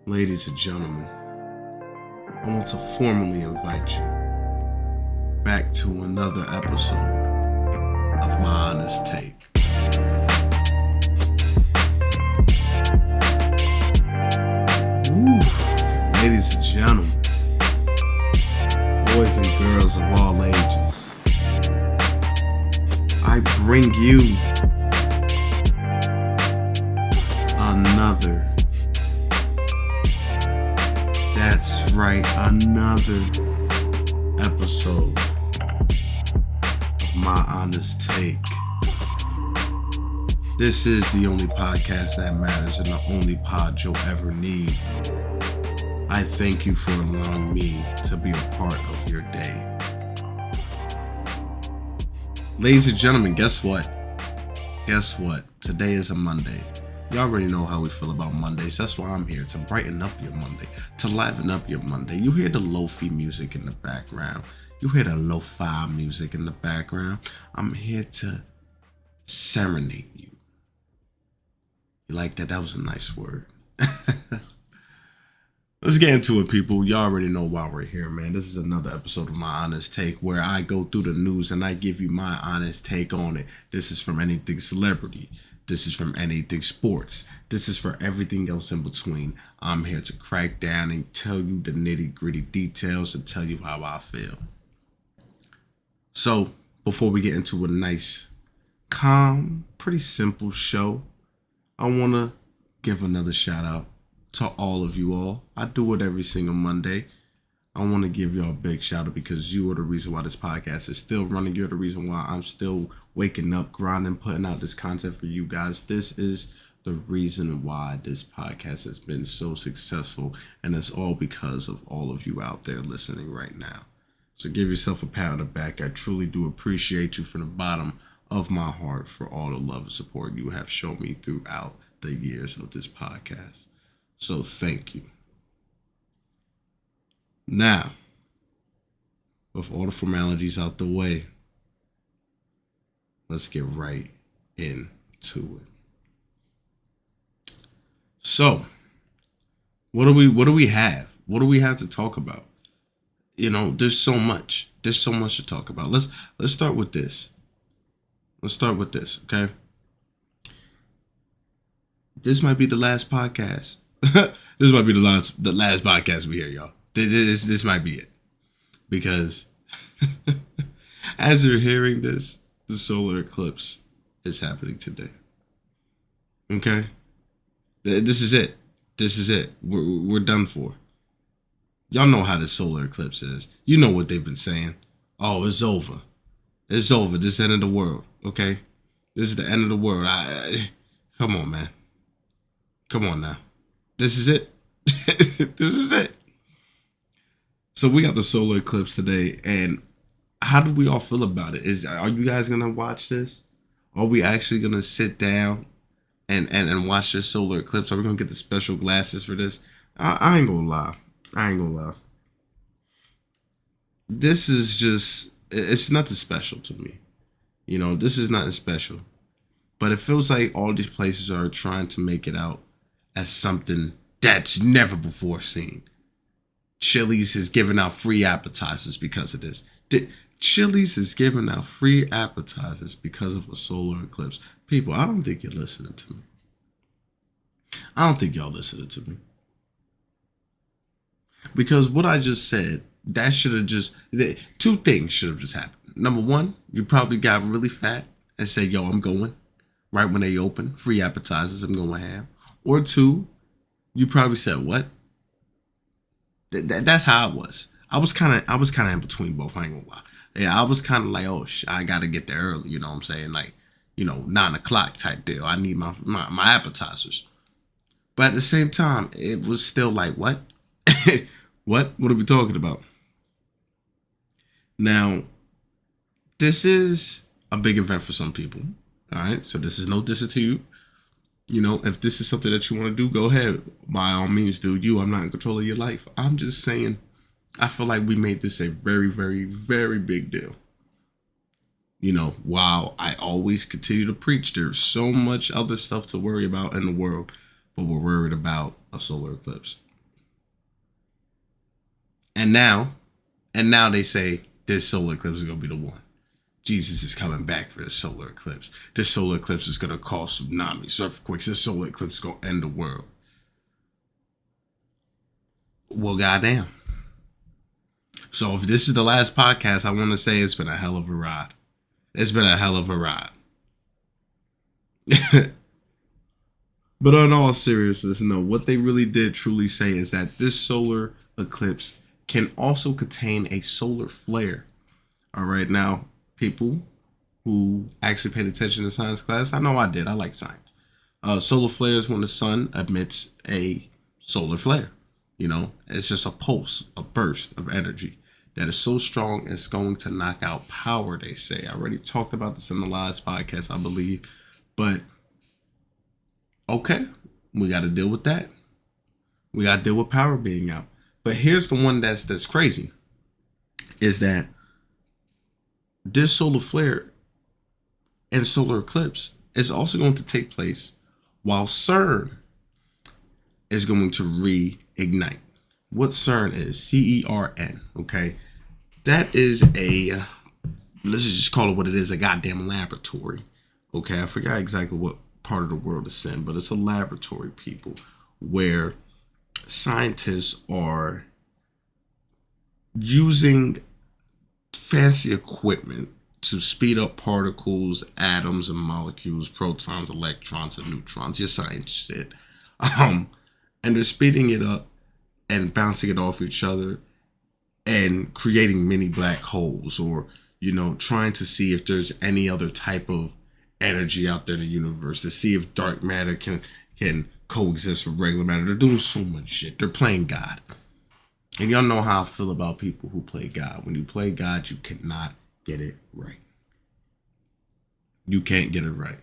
Ladies and gentlemen, I want to formally invite you back to another episode of My Honest Take. Woo. Ladies and gentlemen, boys and girls of all ages, I bring you another. That's right, another episode of My Honest Take. This is the only podcast that matters and the only pod you'll ever need. I thank you for allowing me to be a part of your day. Ladies and gentlemen, guess what? Guess what? Today is a Monday. You already know how we feel about Mondays. That's why I'm here, to brighten up your Monday, to liven up your Monday. You hear the lo-fi music in the background. You hear the lo-fi music in the background. I'm here to serenade you. You like that? That was a nice word. Let's get into it, people. You already know why we're here, man. This is another episode of My Honest Take, where I go through the news and I give you my honest take on it. This is from anything celebrity. This is from anything sports. This is for everything else in between. I'm here to crack down and tell you the nitty gritty details and tell you how I feel. So before we get into a nice, calm, pretty simple show, I want to give another shout out to all of you all. I do it every single Monday. I want to give y'all a big shout out because you are the reason why this podcast is still running. You're the reason why I'm still waking up, grinding, putting out this content for you guys. This is the reason why this podcast has been so successful, and it's all because of all of you out there listening right now. So give yourself a pat on the back. I truly do appreciate you from the bottom of my heart for all the love and support you have shown me throughout the years of this podcast. So thank you. Now, with all the formalities out the way, let's get right into it. So, what do we have? What do we have to talk about? You know, there's so much. There's so much to talk about. Let's start with this. Okay? This might be the last podcast. This might be the last podcast we hear, y'all. This might be it, because as you're hearing this, the solar eclipse is happening today. Okay, this is it. This is it. We're done for. Y'all know how the solar eclipse is. You know what they've been saying. Oh, it's over. It's over. This is the end of the world. Okay, this is the end of the world. Come on, man. Come on now. This is it. This is it. So we got the solar eclipse today, and how do we all feel about it? Are you guys gonna watch this? Are we actually gonna sit down and watch this solar eclipse? Are we gonna get the special glasses for this? I ain't gonna lie. This is just, it's nothing special to me. You know, this is nothing special. But it feels like all these places are trying to make it out as something that's never before seen. Chili's is giving out free appetizers because of this. Chili's is giving out free appetizers because of a solar eclipse. People, I don't think you're listening to me. I don't think y'all listening to me. Because what I just said, that should have just, two things should have just happened. Number one, you probably got really fat and said, yo, I'm going. Right when they open, free appetizers, I'm going to have. Or two, you probably said, what? That's how I was. I was kind of in between both. I ain't gonna lie. Yeah, I was kind of like, oh, I gotta get there early. You know what I'm saying? Like, 9:00 type deal. I need my appetizers. But at the same time, it was still like, what? What are we talking about? Now, this is a big event for some people. All right, so this is no diss to you. If this is something that you want to do, go ahead. By all means, do you. I'm not in control of your life. I'm just saying, I feel like we made this a very, very, very big deal. While I always continue to preach, there's so much other stuff to worry about in the world, but we're worried about a solar eclipse. And now they say this solar eclipse is gonna be the one. Jesus is coming back for the solar eclipse. This solar eclipse is gonna cause tsunamis, earthquakes. This solar eclipse is gonna end the world. Well, goddamn. So if this is the last podcast, I want to say it's been a hell of a ride. It's been a hell of a ride. But on all seriousness, no, what they really did truly say is that this solar eclipse can also contain a solar flare. All right, now, people who actually paid attention to science class, I know I did. I like science. Solar flare is when the sun emits a solar flare. You know, it's just a pulse, a burst of energy that is so strong it's going to knock out power, they say. I already talked about this in the last podcast, I believe. But, okay, we got to deal with that. We got to deal with power being out. But here's the one that's crazy, is that this solar flare and solar eclipse is also going to take place while CERN is going to reignite. What CERN is, CERN, okay? That is let's just call it what it is, a goddamn laboratory, okay? I forgot exactly what part of the world it's in, but it's a laboratory, people, where scientists are using fancy equipment to speed up particles, atoms, and molecules, protons, electrons, and neutrons, your science shit. And they're speeding it up and bouncing it off each other and creating mini black holes, or, you know, trying to see if there's any other type of energy out there in the universe, to see if dark matter can coexist with regular matter. They're doing so much shit. They're playing God. And y'all know how I feel about people who play God. When you play God, you cannot get it right. You can't get it right.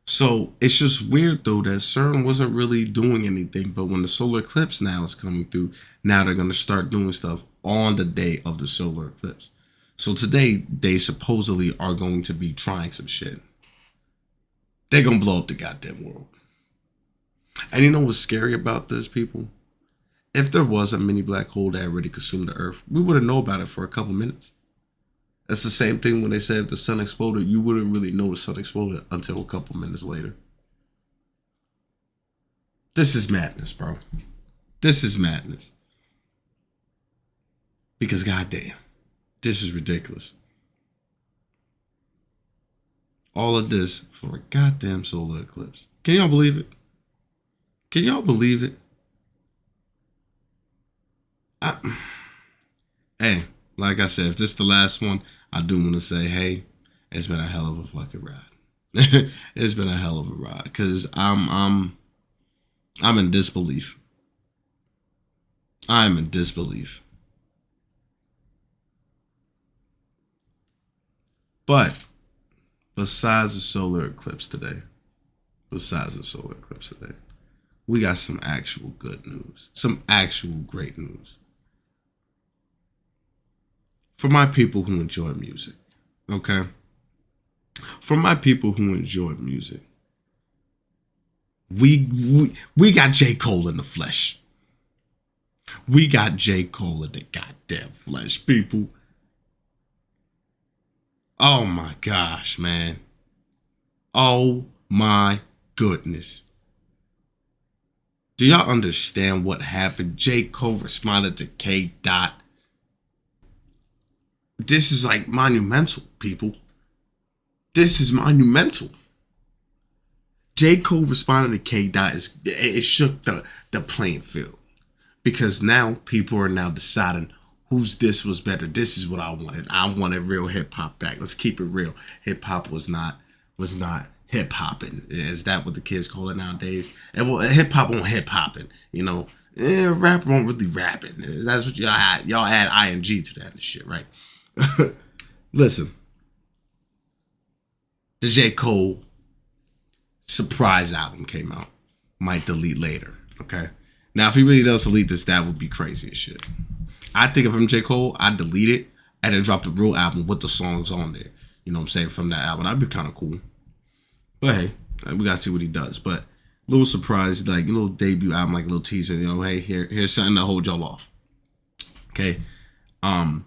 So it's just weird, though, that CERN wasn't really doing anything. But when the solar eclipse now is coming through, now they're going to start doing stuff on the day of the solar eclipse. So today, they supposedly are going to be trying some shit. They're going to blow up the goddamn world. And you know what's scary about this, people? If there was a mini black hole that already consumed the Earth, we wouldn't know about it for a couple minutes. That's the same thing when they said if the sun exploded, you wouldn't really know the sun exploded until a couple minutes later. This is madness, bro. This is madness. Because goddamn, this is ridiculous. All of this for a goddamn solar eclipse. Can y'all believe it? Can y'all believe it? Hey, like I said, if this is the last one, I do want to say, hey, it's been a hell of a fucking ride. It's been a hell of a ride, because I'm in disbelief. I'm in disbelief. But besides the solar eclipse today, we got some actual good news, some actual great news. For my people who enjoy music, okay? For my people who enjoy music, we got J.Cole in the flesh. We got J.Cole in the goddamn flesh, people. Oh my gosh, man. Oh my goodness. Do y'all understand what happened? J.Cole responded to K.Dot. This is like monumental, people. This is monumental. J.Cole responded to K.Dot. It shook the playing field. Because now people are now deciding whose this was better. This is what I wanted. I wanted real hip hop back. Let's keep it real. Hip hop was not hip hopping. Is that what the kids call it nowadays? And well, hip hop won't hip hopping. You know, rap won't really rapping. That's what y'all add. Y'all add ing to that and shit, right? Listen, the J. Cole surprise album came out. Might delete later, okay? Now, if he really does delete this, that would be crazy as shit. I think if I'm J. Cole, I'd delete it and then drop the real album with the songs on there. You know what I'm saying? From that album. That'd be kind of cool. But hey, we gotta see what he does. But little surprise, like a little debut album, like a little teaser. You know, hey, here's something to hold y'all off. Okay, the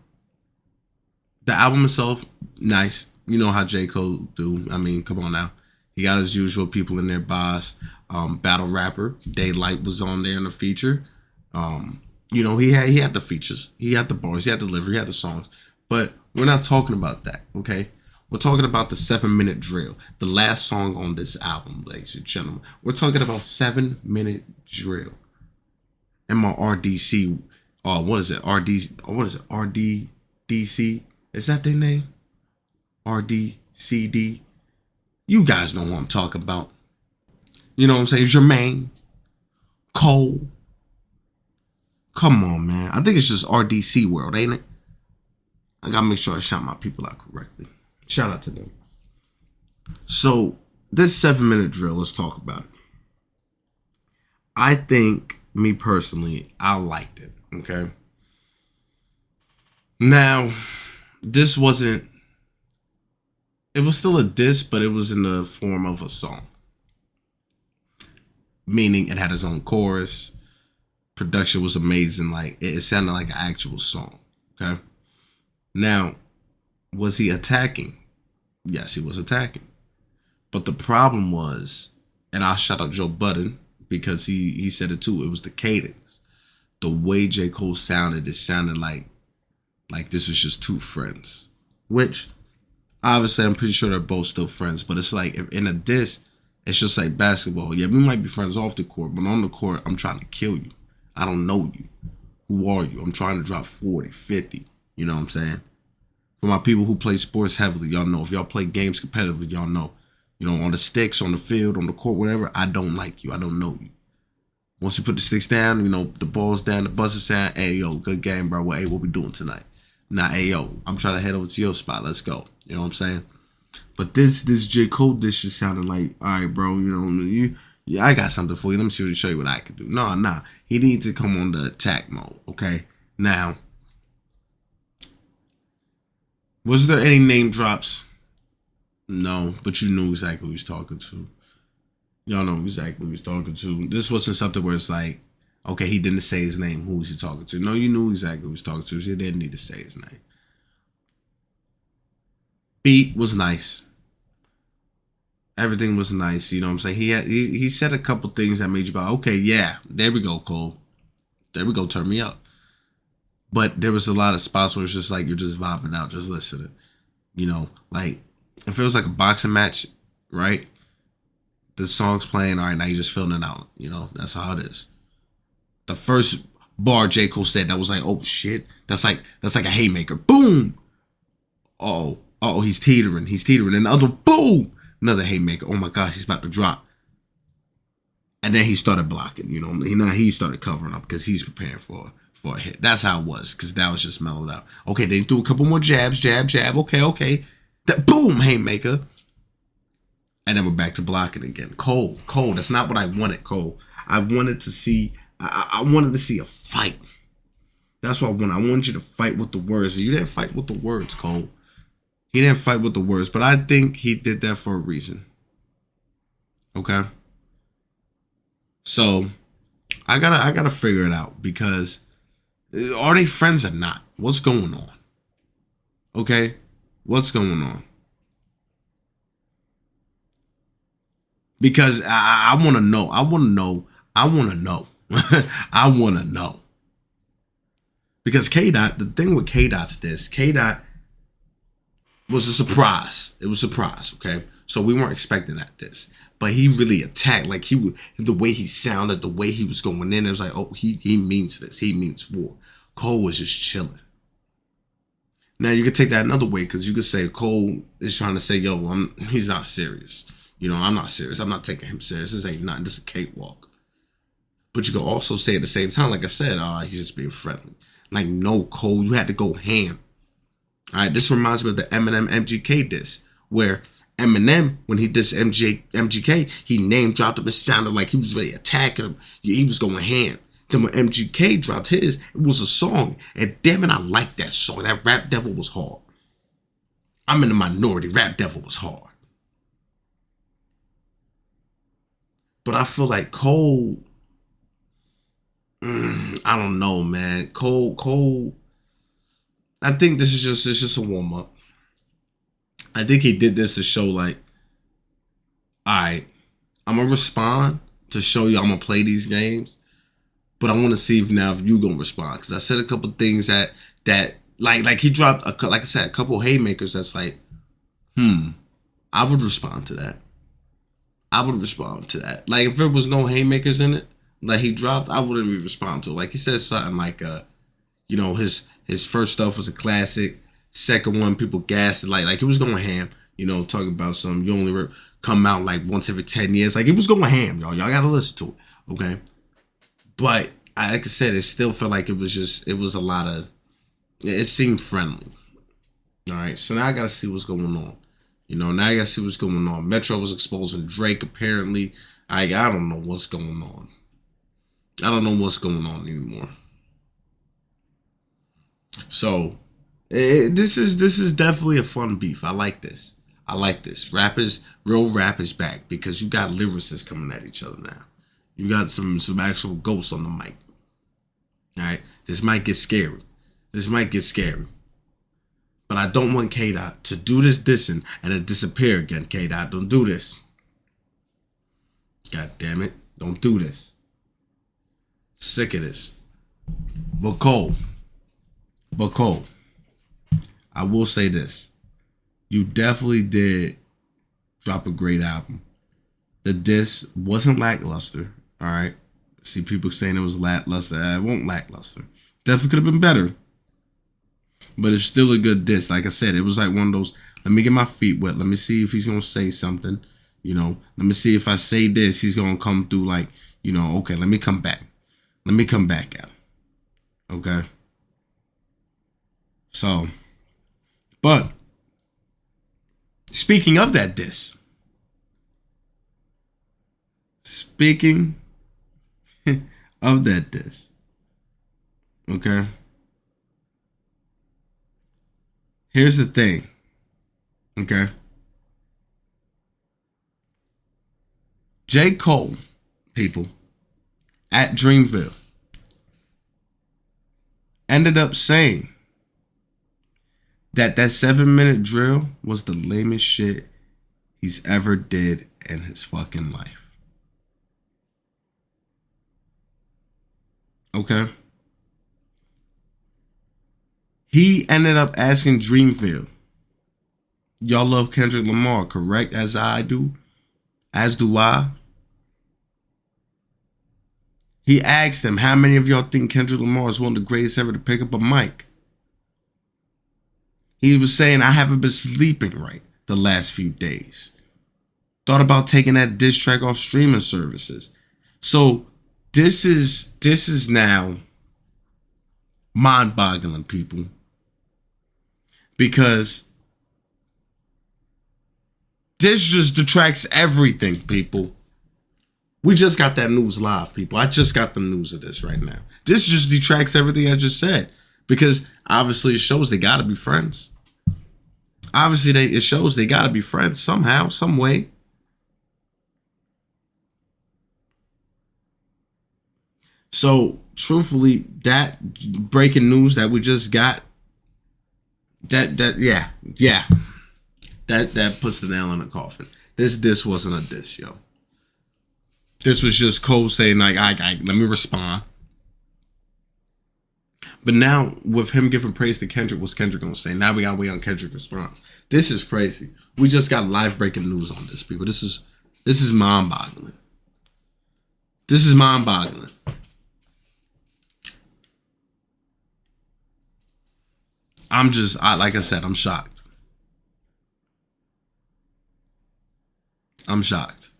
album itself, nice. You know how J.Cole do. I mean, come on now. He got his usual people in there. Boss, battle rapper, Daylight was on there in the feature. You know, he had the features. He had the bars. He had the delivery. He had the songs. But we're not talking about that, okay? We're talking about the 7-minute drill. The last song on this album, ladies and gentlemen. We're talking about 7-minute drill. And my RDC, what is it? RDDC? Is that their name? RDCD? You guys know what I'm talking about. You know what I'm saying? Jermaine. Cole. Come on, man. I think it's just RDC World, ain't it? I gotta make sure I shout my people out correctly. Shout out to them. So, this 7-minute drill, let's talk about it. I think, me personally, I liked it, okay? Now, this wasn't, it was still a diss, but it was in the form of a song. Meaning it had its own chorus. Production was amazing. Like, it sounded like an actual song, okay? Now, was he attacking? Yes, he was attacking. But the problem was, and I'll shout out Joe Budden because he said it too, it was the cadence. The way J. Cole sounded, it sounded like this was just two friends. Which, obviously, I'm pretty sure they're both still friends. But it's like, if in a diss, it's just like basketball. Yeah, we might be friends off the court, but on the court, I'm trying to kill you. I don't know you. Who are you? I'm trying to drop 40, 50. You know what I'm saying? For my people who play sports heavily, y'all know. If y'all play games competitively, y'all know. You know, on the sticks, on the field, on the court, whatever, I don't like you. I don't know you. Once you put the sticks down, you know, the ball's down, the buzzer sound, hey, yo, good game, bro. Well, hey, what we doing tonight? Nah, hey, yo, I'm trying to head over to your spot. Let's go. You know what I'm saying? But this J. Cole dish just sounded like, all right, bro, you know, I got something for you. Let me show you what I can do. Nah. He needs to come on the attack mode, okay? Now, was there any name drops? No, but you knew exactly who he was talking to. Y'all know exactly who he was talking to. This wasn't something where it's like, okay, he didn't say his name. Who was he talking to? No, you knew exactly who he was talking to. So he didn't need to say his name. Beat was nice. Everything was nice. You know what I'm saying? He said a couple things that made you go, okay, yeah, there we go, Cole. There we go, turn me up. But there was a lot of spots where it's just like you're just vibing out, just listening. You know, like if it was like a boxing match, right? The song's playing, all right, now you're just feeling it out. You know, that's how it is. The first bar J. Cole said, that was like, oh shit, that's like a haymaker. Boom. Oh, he's teetering. And the other, boom, another haymaker. Oh my gosh, he's about to drop. And then he started blocking. You know, he started covering up because he's preparing for a hit. That's how it was, because that was just mellowed out. Okay, then he threw a couple more jabs, jab. Okay. That boom, haymaker. And then we're back to blocking again. Cole, that's not what I wanted, Cole. I wanted to see a fight. That's what I wanted. I wanted you to fight with the words. You didn't fight with the words, Cole. He didn't fight with the words, but I think he did that for a reason. Okay? So, I gotta figure it out, because are they friends or not? What's going on? Okay? What's going on? Because I want to know. I want to know. Because K.Dot, the thing with K.Dot's this. K.Dot was a surprise. It was a surprise, okay? So we weren't expecting this. But he really attacked. Like, the way he sounded, the way he was going in, it was like, oh, he means this. He means war. Cole was just chilling. Now, you could take that another way, because you could say Cole is trying to say, yo, he's not serious. You know, I'm not serious. I'm not taking him serious. This ain't nothing. This is a cakewalk. But you could also say at the same time, like I said, he's just being friendly. Like, no, Cole, you had to go ham. All right, this reminds me of the Eminem MGK diss, where Eminem, when he dissed MGK, he name dropped him. It sounded like he was really attacking him. He was going ham. Then when MGK dropped his, it was a song. And damn it, I like that song. That Rap Devil was hard. I'm in the minority. Rap Devil was hard. But I feel like Cole, I don't know, man. Cole. I think this is just a warm up. I think he did this to show like, all right, I'm gonna respond to show you I'm gonna play these games, but I want to see if you gonna respond, because I said a couple things that like he dropped like I said, a couple haymakers that's like, I would respond to that. I would respond to that. Like if there was no haymakers in it, like he dropped, I wouldn't even respond to it. Like he said something like, his first stuff was a classic. Second one, people gassed it like he was going ham. Talking about some you only come out like once every 10 years. Like it was going ham, y'all. Y'all gotta listen to it, okay? But like I said, it still felt like it was a lot of. It seemed friendly. All right, so now I gotta see what's going on. Now I gotta see what's going on. Metro was exposing Drake apparently. I don't know what's going on. I don't know what's going on anymore. So this is definitely a fun beef. I like this. Real rappers back, because you got lyricists coming at each other now. You got some actual ghosts on the mic. All right, this might get scary. But I don't want K.Dot to do this dissing and then disappear again. K.Dot, don't do this. God damn it, don't do this. Sick of this. But Cole, I will say this. You definitely did drop a great album. The diss wasn't lackluster, all right? See people saying it was lackluster. It won't lackluster. Definitely could have been better. But it's still a good diss. Like I said, it was like one of those, let me get my feet wet. Let me see if he's going to say something. Let me see if I say this, he's going to come through like, okay, let me come back. Let me come back at him. Okay? So, but speaking of that diss, okay? Here's the thing, okay? J.Cole, people, at Dreamville, ended up saying that 7-minute drill was the lamest shit he's ever did in his fucking life. Okay? He ended up asking Dreamville, y'all love Kendrick Lamar, correct? As I do. As do I. He asked them, how many of y'all think Kendrick Lamar is one of the greatest ever to pick up a mic? He was saying, I haven't been sleeping right the last few days. Thought about taking that diss track off streaming services. So this is now mind-boggling, people. Because this just detracts everything, people. We just got that news live, people. I just got the news of this right now. This just detracts everything I just said. Because obviously it shows they gotta be friends. It shows they gotta be friends somehow, some way. So, truthfully, that breaking news that we just got, that puts the nail in the coffin. This wasn't a diss, yo. This was just Cole saying, like, let me respond. But now, with him giving praise to Kendrick, what's Kendrick gonna say? Now we gotta wait on Kendrick's response. This is crazy. We just got live breaking news on this, people. This is mind-boggling. This is mind-boggling. Like I said, I'm shocked. I'm shocked.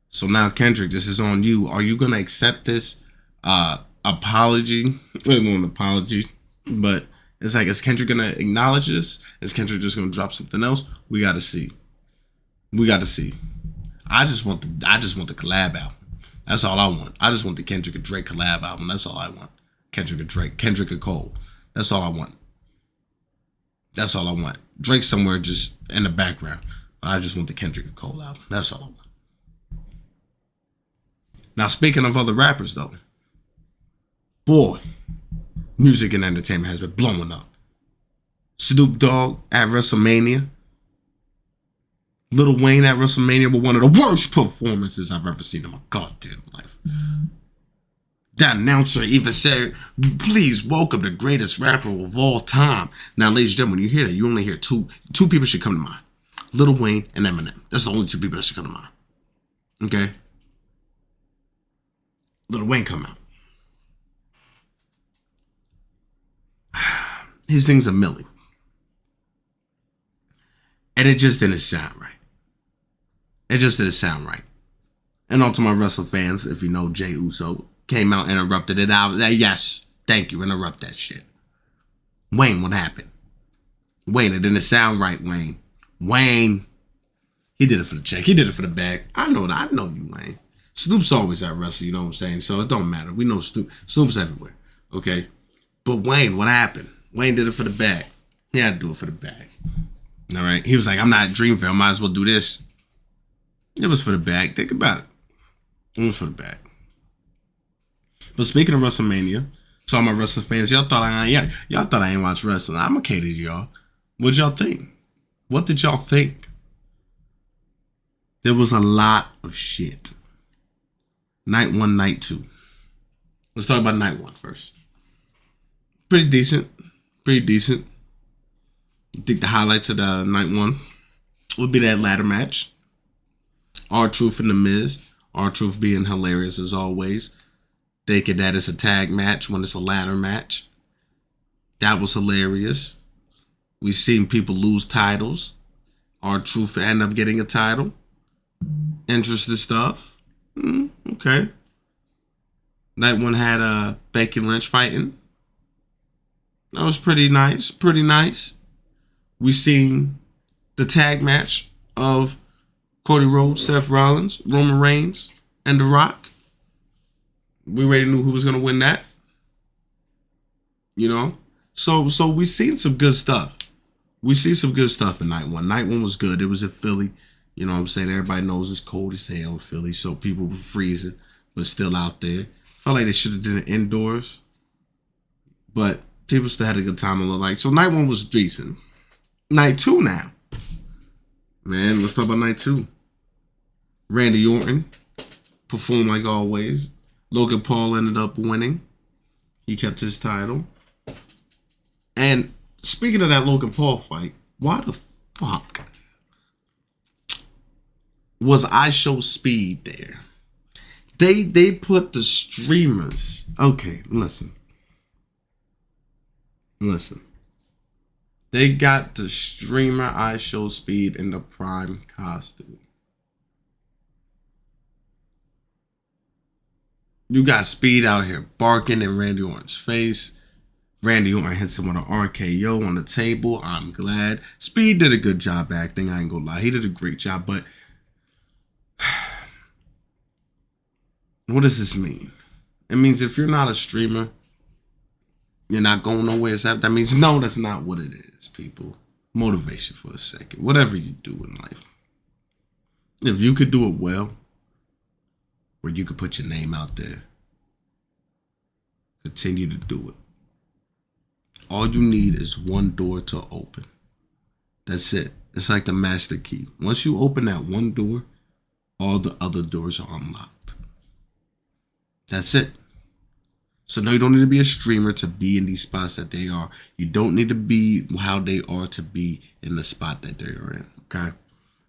So now, Kendrick, this is on you. Are you gonna accept this apology? It wasn't an apology, but it's like, is Kendrick gonna acknowledge this? Is Kendrick just gonna drop something else? We gotta see. I just want the collab album. That's all I want. I just want the Kendrick and Drake collab album. That's all I want. Kendrick and Drake, Kendrick and Cole. That's all I want. Drake somewhere just in the background. I just want the Kendrick and Cole album. That's all I want. Now, speaking of other rappers, though, boy, music and entertainment has been blowing up. Snoop Dogg at WrestleMania. Lil Wayne at WrestleMania with one of the worst performances I've ever seen in my goddamn life. That announcer even said, please welcome the greatest rapper of all time. Now, ladies and gentlemen, when you hear that, you only hear two people should come to mind. Lil Wayne and Eminem. That's the only two people that should come to mind. Okay? Lil Wayne come out. He sings a Millie. And it just didn't sound right. It just didn't sound right. And all to my wrestling fans, if you know Jey Uso, came out and interrupted it out. Yes, thank you, interrupt that shit. Wayne, what happened? Wayne, it didn't sound right, Wayne. Wayne, he did it for the check. He did it for the bag. I know that. I know you, Wayne. Snoop's always at wrestling, you know what I'm saying? So it don't matter. We know Snoop's everywhere, okay? But Wayne, what happened? Wayne did it for the bag. He had to do it for the bag. All right? He was like, I'm not Dreamville. Might as well do this. It was for the bag. Think about it. It was for the bag. But speaking of WrestleMania, so all my wrestling fans, y'all thought I ain't watch wrestling. I'm okay to y'all. What'd y'all think? What did y'all think? There was a lot of shit. Night 1, night 2. Let's talk about night 1 first. Pretty decent. Pretty decent. I think the highlights of the night 1 would be that ladder match. R-Truth and The Miz. R-Truth being hilarious as always. Thinking that it's a tag match when it's a ladder match. That was hilarious. We've seen people lose titles. R-Truth end up getting a title. Interesting stuff. Okay. Night 1 had Becky Lynch fighting. That was pretty nice. Pretty nice. We seen the tag match of Cody Rhodes, Seth Rollins, Roman Reigns, and The Rock. We already knew who was going to win that. You know? So we seen some good stuff. We see some good stuff in night 1. Night 1 was good. It was in Philly. You know what I'm saying? Everybody knows it's cold as hell in Philly, so people were freezing, but still out there. Felt like they should have done it indoors. But people still had a good time, it looked like. So night 1 was decent. Night 2 now. Man, let's talk about night 2. Randy Orton performed like always. Logan Paul ended up winning. He kept his title. And speaking of that Logan Paul fight, why the fuck was I Show Speed there? They put the streamers. Okay, listen. They got the streamer I Show Speed in the prime costume. You got Speed out here barking in Randy Orton's face. Randy Orton hits him with an RKO on the table. I'm glad. Speed did a good job acting. I ain't gonna lie. He did a great job. But what does this mean? It means if you're not a streamer, you're not going nowhere. That means no, that's not what it is, people. Motivation for a second. Whatever you do in life. If you could do it well, where you could put your name out there, continue to do it. All you need is one door to open. That's it. It's like the master key. Once you open that one door, all the other doors are unlocked. That's it. So no, you don't need to be a streamer to be in these spots that they are. You don't need to be how they are to be in the spot that they are in. Okay?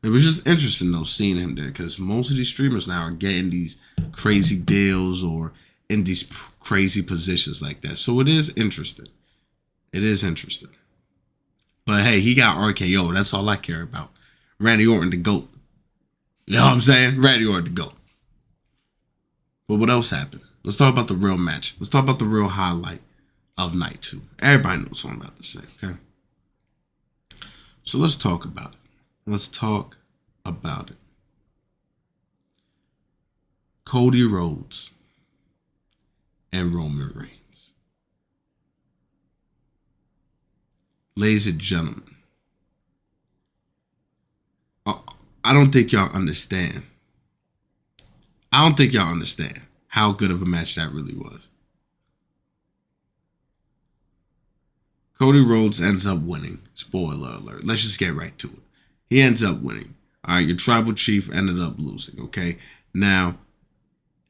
It was just interesting though seeing him there, because most of these streamers now are getting these crazy deals or in these crazy positions like that. So it is interesting. It is interesting. But hey, he got RKO. That's all I care about. Randy Orton the GOAT. You know what I'm saying? Randy Orton the GOAT. But what else happened? Let's talk about the real match. Let's talk about the real highlight of night 2. Everybody knows what I'm about to say, okay? So let's talk about it. Let's talk about it. Cody Rhodes and Roman Reigns. Ladies and gentlemen, I don't think y'all understand. I don't think y'all understand how good of a match that really was. Cody Rhodes ends up winning. Spoiler alert. Let's just get right to it. He ends up winning. All right, your tribal chief ended up losing, okay? Now,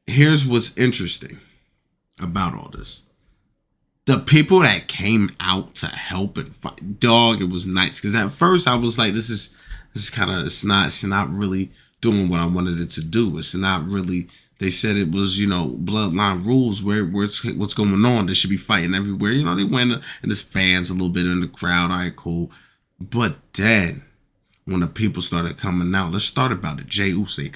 here's what's interesting about all this. The people that came out to help and fight, dog, it was nice. Because at first I was like, this is kind of, it's not really doing what I wanted it to do. It's not really, they said it was, bloodline rules what's going on. They should be fighting everywhere. They went and there's fans a little bit in the crowd. All right, cool. But then when the people started coming out, let's start about it. Jey Uso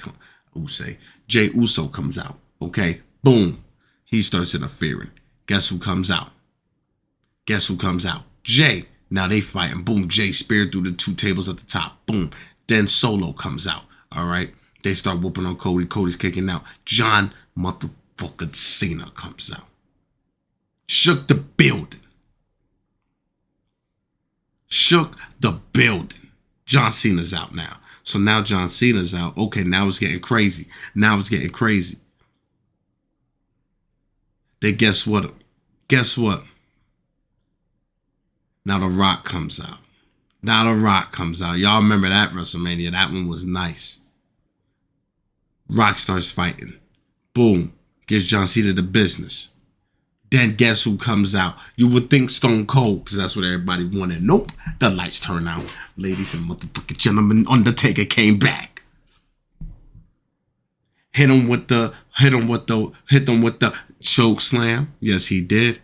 comes out. Okay, boom. He starts interfering. Guess who comes out? Jay. Now they fighting. Boom. Jay speared through the two tables at the top. Boom. Then Solo comes out. All right. They start whooping on Cody. Cody's kicking out. John motherfucking Cena comes out. Shook the building. John Cena's out now. So now John Cena's out. Okay, now it's getting crazy. Then guess what? Now The Rock comes out. Y'all remember that WrestleMania? That one was nice. Rock starts fighting. Boom. Gives John Cena the business. Then guess who comes out? You would think Stone Cold, because that's what everybody wanted. Nope. The lights turn out. Ladies and motherfucking gentlemen, Undertaker came back. Hit him with the choke slam. Yes, he did.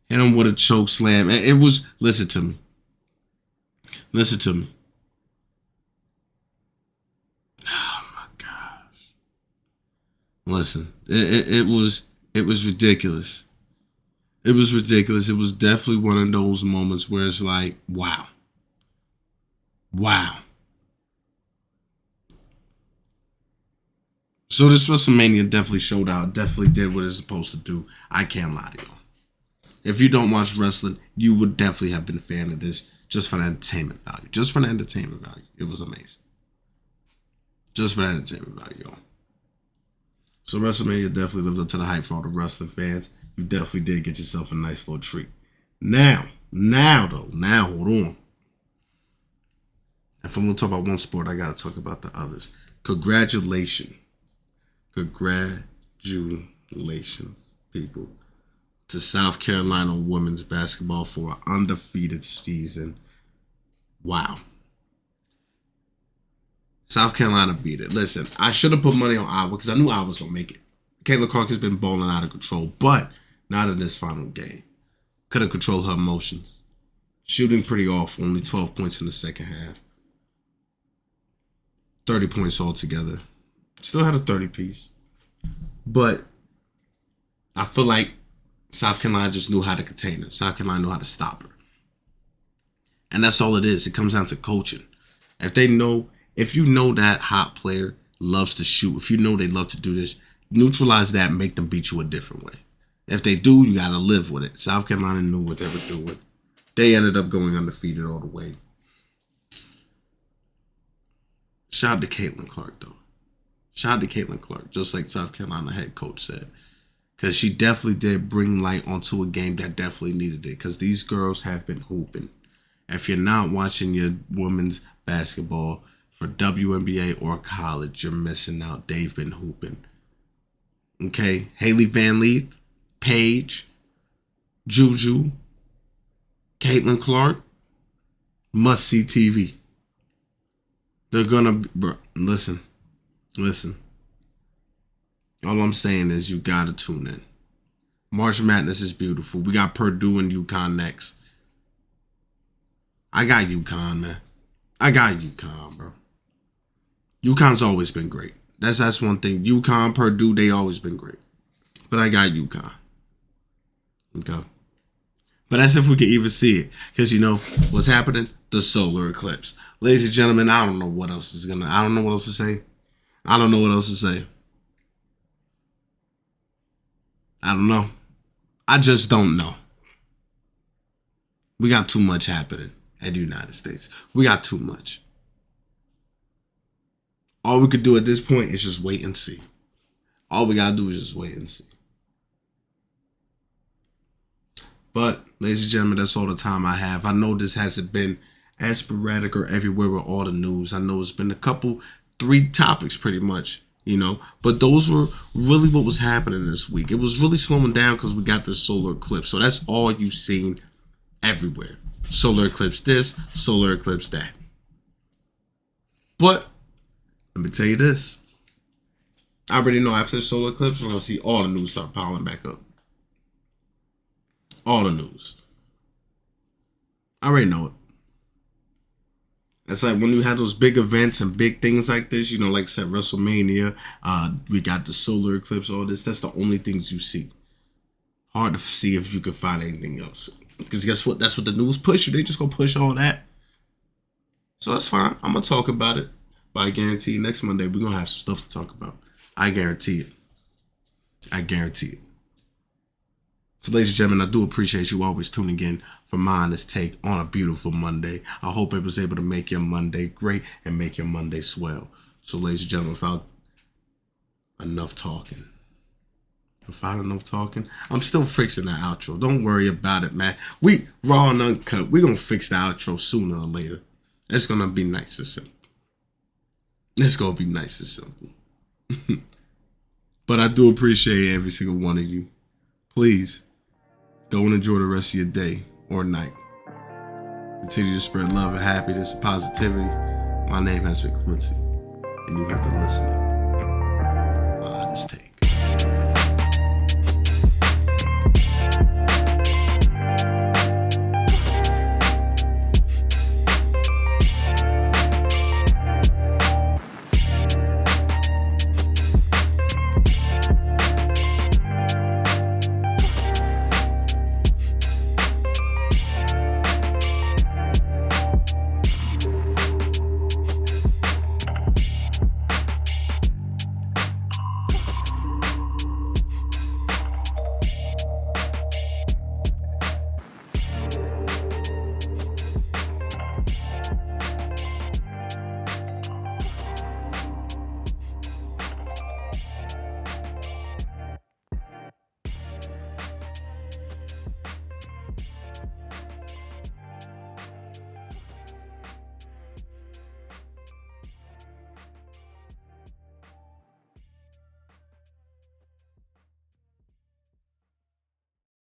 Hit him with a choke slam. It was, listen to me. Oh my gosh. Listen, it was ridiculous. It was ridiculous. It was definitely one of those moments where it's like, wow. So this WrestleMania definitely showed out. Definitely did what it's supposed to do. I can't lie to y'all. If you don't watch wrestling, you would definitely have been a fan of this just for the entertainment value. It was amazing. Just for the entertainment value, y'all. So WrestleMania definitely lived up to the hype for all the wrestling fans. You definitely did get yourself a nice little treat. Now, hold on. If I'm going to talk about one sport, I got to talk about the others. Congratulations, people, to South Carolina women's basketball for an undefeated season. Wow. South Carolina beat it. Listen, I should have put money on Iowa because I knew Iowa was going to make it. Kayla Clark has been balling out of control, but not in this final game. Couldn't control her emotions. Shooting pretty awful, only 12 points in the second half. 30 points altogether. Still had a 30-piece. But I feel like South Carolina just knew how to contain her. South Carolina knew how to stop her. And that's all it is. It comes down to coaching. If you know that hot player loves to shoot, if you know they love to do this, neutralize that and make them beat you a different way. If they do, you got to live with it. South Carolina knew what they were doing. They ended up going undefeated all the way. Shout out to Caitlin Clark, though. Just like South Carolina head coach said. Because she definitely did bring light onto a game that definitely needed it. Because these girls have been hooping. If you're not watching your women's basketball for WNBA or college, you're missing out. They've been hooping. Okay? Haley Van Leith, Paige, Juju, Caitlin Clark, must-see TV. They're gonna, listen. All I'm saying is you gotta tune in. March Madness is beautiful. We got Purdue and UConn next. I got UConn, man. Bro. UConn's always been great. That's one thing. UConn, Purdue, they always been great. But I got UConn. Okay. But that's if we can even see it. Because you know what's happening? The solar eclipse. Ladies and gentlemen, I don't know what else to say. I don't know what else to say. I don't know. I just don't know. We got too much happening. in the United States. We got too much. All we could do at this point is just wait and see. All we gotta do is just wait and see. But, ladies and gentlemen, that's all the time I have. I know this hasn't been as sporadic or everywhere with all the news. I know it's been 3 topics pretty much, but those were really what was happening this week. It was really slowing down because we got this solar eclipse. So that's all you've seen everywhere. Solar eclipse this, solar eclipse that. But let me tell you this. I already know after the solar eclipse, we're going to see all the news start piling back up. All the news. I already know it. It's like when you have those big events and big things like this, like I said, WrestleMania, we got the solar eclipse, all this. That's the only things you see. Hard to see if you can find anything else. Because guess what? That's what the news push you. They just going to push all that. So that's fine. I'm going to talk about it. But I guarantee you next Monday, we're going to have some stuff to talk about. I guarantee it. I guarantee it. So, ladies and gentlemen, I do appreciate you always tuning in for my honest take on a beautiful Monday. I hope it was able to make your Monday great and make your Monday swell. So, ladies and gentlemen, without enough talking, I'm still fixing that outro. Don't worry about it, man. We raw and uncut. We're going to fix the outro sooner or later. It's going to be nice and simple. It's going to be nice and simple. But I do appreciate every single one of you. Please, go and enjoy the rest of your day or night. Continue to spread love and happiness and positivity. My name has been Quincy, and you have been listening.